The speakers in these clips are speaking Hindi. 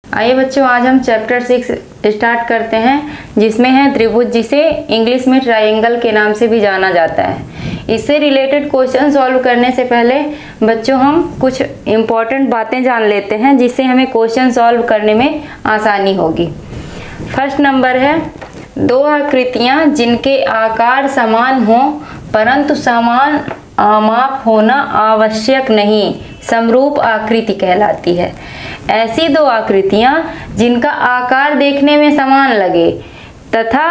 आइए बच्चों, आज हम चैप्टर 6 स्टार्ट करते हैं, जिसमें है त्रिभुज, जिसे इंग्लिश में ट्रायंगल के नाम से भी जाना जाता है। इससे रिलेटेड क्वेश्चन सॉल्व करने से पहले बच्चों हम कुछ इम्पॉर्टेंट बातें जान लेते हैं, जिससे हमें क्वेश्चन सॉल्व करने में आसानी होगी। फर्स्ट नंबर है, दो आकृतियाँ जिनके आकार समान हों परंतु समान आमाप होना आवश्यक नहीं, समरूप आकृति कहलाती है। ऐसी दो आकृतियाँ जिनका आकार देखने में समान लगे तथा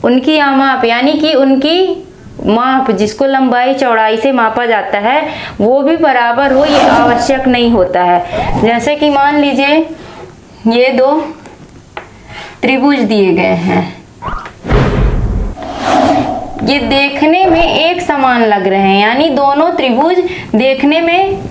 उनकी आमाप यानी कि उनकी माप, जिसको लंबाई चौड़ाई से मापा जाता है, वो भी बराबर हो, ये आवश्यक नहीं होता है। जैसे कि मान लीजिए ये दो त्रिभुज दिए गए हैं, ये देखने में एक समान लग रहे हैं, यानी दोनों त्रिभुज देखने में,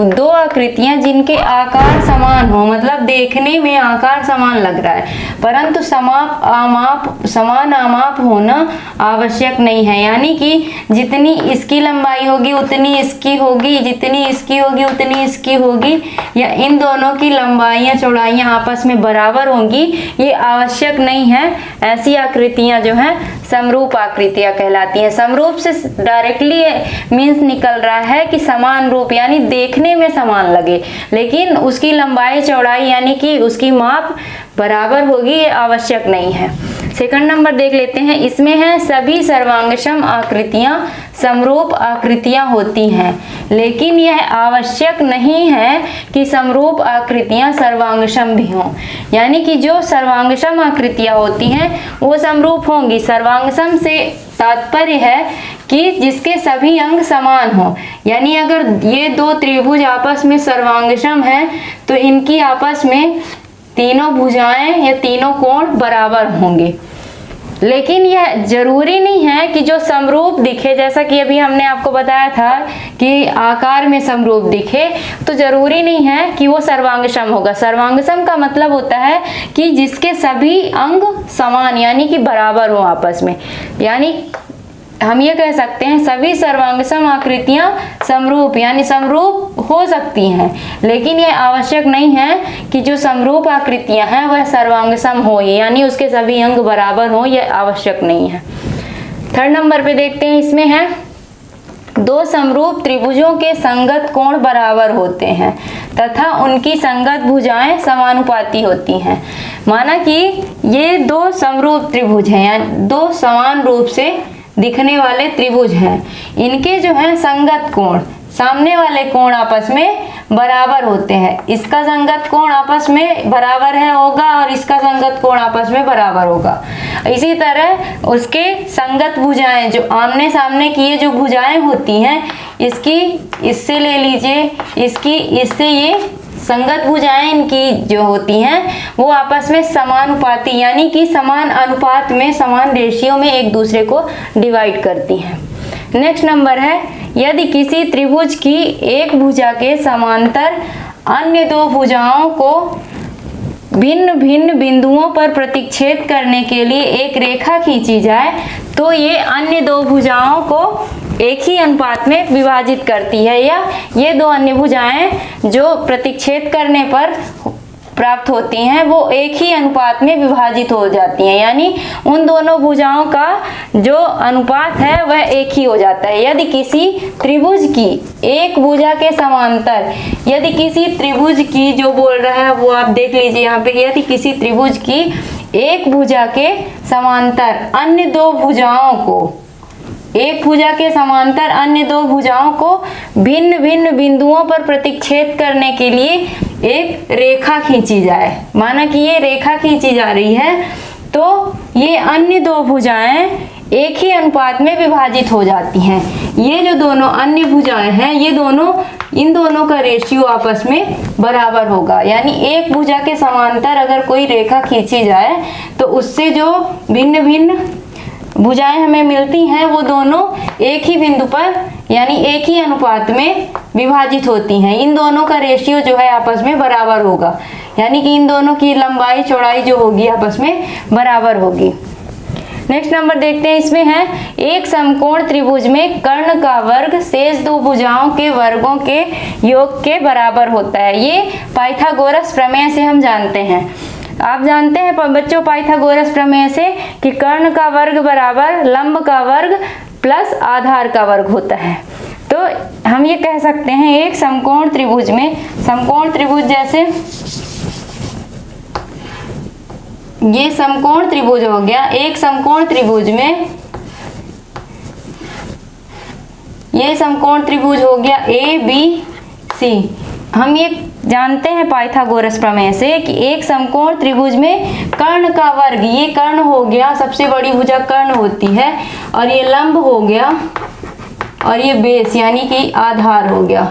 दो आकृतियां जिनके आकार समान हो, मतलब देखने में आकार समान लग रहा है, परंतु समान आमाप होना आवश्यक नहीं है। यानी कि जितनी इसकी लंबाई होगी उतनी इसकी होगी, जितनी इसकी होगी उतनी इसकी होगी, या इन दोनों की लंबाइयां चौड़ाइयां आपस में बराबर होंगी, ये आवश्यक नहीं है। ऐसी आकृतियां जो हैं समरूप आकृतियां कहलाती हैं। समरूप से डायरेक्टली मीन्स निकल रहा है कि समान रूप, यानी देखने में समान लगे लेकिन उसकी लंबाई चौड़ाई यानी कि उसकी माप बराबर होगी, ये आवश्यक नहीं है। सेकंड नंबर देख लेते हैं, इसमें है सभी सर्वांगसम आकृतियां समरूप आकृतियां होती हैं, लेकिन यह आवश्यक नहीं है कि समरूप आकृतियां सर्वांगसम भी हों। यानी कि जो सर्वांगसम आकृतियां होती हैं वो समरूप होंगी। सर्वांगसम से तात्पर्य है कि जिसके सभी अंग समान हो, यानी अगर ये दो त्रिभुज आपस में सर्वांगसम हैं तो इनकी आपस में तीनों भुजाएं या तीनों कोण बराबर होंगे। लेकिन यह जरूरी नहीं है कि जो समरूप दिखे, जैसा कि अभी हमने आपको बताया था कि आकार में समरूप दिखे, तो जरूरी नहीं है कि वो सर्वांगसम होगा। सर्वांगसम का मतलब होता है कि जिसके सभी अंग समान यानी कि बराबर हो आपस में। यानी हम ये कह सकते हैं सभी सर्वांगसम आकृतियां समरूप यानी समरूप हो सकती हैं, लेकिन यह आवश्यक नहीं है कि जो समरूप आकृतियां हैं वह सर्वांगसम हो, यानी उसके सभी अंग बराबर हो, यह आवश्यक नहीं है। थर्ड नंबर पे देखते हैं, इसमें है दो समरूप त्रिभुजों के संगत कोण बराबर होते हैं तथा उनकी संगत भुजाएं समानुपाती होती हैं। माना कि ये दो समरूप त्रिभुज हैं, यानी दो समान रूप से दिखने वाले त्रिभुज हैं, इनके जो है संगत कोण, सामने वाले कोण आपस में बराबर होते हैं। इसका संगत कोण आपस में बराबर है होगा और इसका संगत कोण आपस में बराबर होगा। इसी तरह उसके संगत भुजाएं, जो आमने सामने की ये जो भुजाएं होती हैं, इसकी इससे ले लीजिए, इसकी इससे, ये संगत भुजाएं इनकी जो होती हैं वो आपस में समानुपाती यानी कि समान अनुपात में, समान रेशियो में एक दूसरे को डिवाइड करती हैं। नेक्स्ट नंबर है, यदि किसी त्रिभुज की एक भुजा के समांतर अन्य दो भुजाओं को भिन्न भिन्न बिंदुओं पर प्रतिच्छेद करने के लिए एक रेखा खींची जाए तो ये अन्य दो भुजाओं को एक ही अनुपात में विभाजित करती है, या ये दो अन्य भुजाएं जो प्रतिच्छेद करने पर प्राप्त होती हैं वो एक ही अनुपात में विभाजित हो जाती हैं, यानी उन दोनों भुजाओं का जो अनुपात है वह एक ही हो जाता है। यदि किसी त्रिभुज की एक भुजा के समांतर, यदि किसी त्रिभुज की, जो बोल रहा है वो आप देख लीजिए यहाँ पे, यदि किसी त्रिभुज की एक भुजा के समांतर अन्य दो भुजाओं को, एक भुजा के समांतर अन्य दो भुजाओं को भिन्न भिन्न बिंदुओं पर प्रतिच्छेद करने के लिए एक रेखा खींची जाए, माना कि ये रेखा खींची जा रही है, तो ये अन्य दो भुजाएं एक ही अनुपात में विभाजित हो जाती हैं। ये जो दोनों अन्य भुजाएं हैं, ये दोनों, इन दोनों का रेशियो आपस में बराबर होगा। यानी एक भुजा के समांतर अगर कोई रेखा खींची जाए तो उससे जो भिन्न भिन्न भुजाएं हमें मिलती हैं वो दोनों एक ही बिंदु पर यानी एक ही अनुपात में विभाजित होती हैं। इन दोनों का रेशियो जो है आपस में बराबर होगा, यानी कि इन दोनों की लंबाई चौड़ाई जो होगी आपस में बराबर होगी। नेक्स्ट नंबर देखते हैं, इसमें है एक समकोण त्रिभुज में कर्ण का वर्ग शेष दो भुजाओं के वर्गों के योग के बराबर होता है। ये पाइथागोरस प्रमेय से हम जानते हैं। आप जानते हैं बच्चों पाइथागोरस प्रमेय से कि कर्ण का वर्ग बराबर लंब का वर्ग प्लस आधार का वर्ग होता है। तो हम ये कह सकते हैं एक समकोण त्रिभुज में, समकोण त्रिभुज जैसे ये समकोण त्रिभुज हो गया, एक समकोण त्रिभुज में ये समकोण त्रिभुज हो गया ए बी सी। हम ये जानते हैं पाइथागोरस प्रमेय से कि एक समकोण त्रिभुज में कर्ण का वर्ग, ये कर्ण हो गया, सबसे बड़ी भुजा कर्ण होती है, और ये लंब हो गया और ये बेस यानी कि आधार हो गया।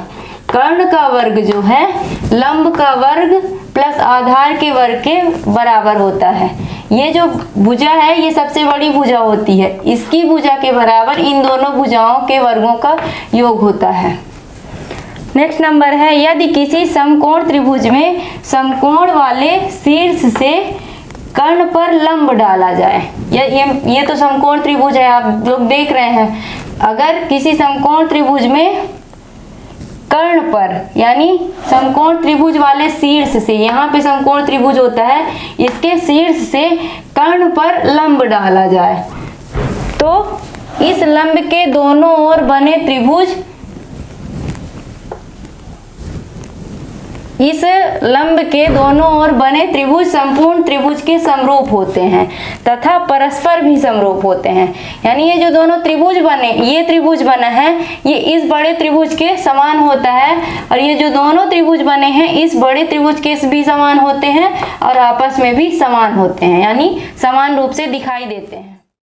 कर्ण का वर्ग जो है लंब का वर्ग प्लस आधार के वर्ग के बराबर होता है। ये जो भुजा है ये सबसे बड़ी भुजा होती है, इसकी भुजा के बराबर इन दोनों भुजाओं के वर्गों का योग होता है। नेक्स्ट नंबर है, यदि किसी समकोण त्रिभुज में समकोण वाले शीर्ष से कर्ण पर लंब डाला जाए, ये तो समकोण त्रिभुज है, आप लोग देख रहे हैं। अगर किसी समकोण त्रिभुज में कर्ण पर यानी समकोण त्रिभुज वाले शीर्ष से, यहाँ पे समकोण त्रिभुज होता है, इसके शीर्ष से कर्ण पर लंब डाला जाए तो इस लंब के दोनों ओर बने त्रिभुज, इस लंब के दोनों ओर बने त्रिभुज संपूर्ण त्रिभुज के समरूप होते हैं तथा परस्पर भी समरूप होते हैं। यानी ये जो दोनों त्रिभुज बने, ये त्रिभुज बना है ये इस बड़े त्रिभुज के समान होता है, और ये जो दोनों त्रिभुज बने हैं इस बड़े त्रिभुज के भी समान होते हैं और आपस में भी समान होते हैं, यानी समान रूप से दिखाई देते हैं।